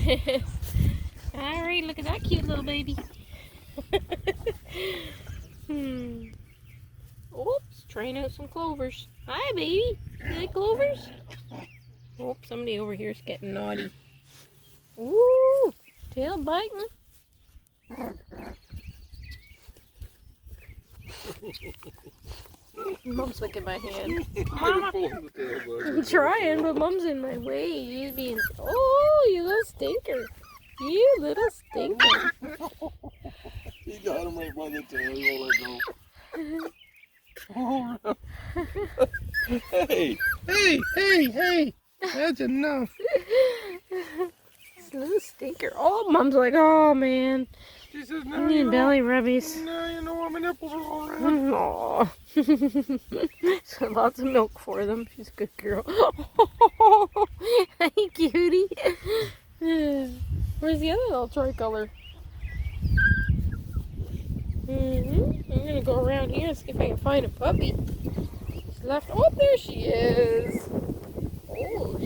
this. Alright, look at that cute little baby. Oops, trying out some clovers. Hi, baby. You like clovers? Oh, somebody over here is getting naughty. Ooh, tail biting. Mom's licking my hand. Mama. I'm trying, but Mom's in my way. She's being... Oh, you little stinker. You little stinker. He got him right by the tail. He won't let go. Hey. That's enough. This little stinker. Oh, Mom's like, oh, man. She says, no, I need belly rubbies. No, you know what? My nipples are all red. Aww. So lots of milk for them. She's a good girl. Hi, cutie. Where's the other little tricolor? I'm gonna go around here and see if I can find a puppy. She's left. Oh, there she is. Oh,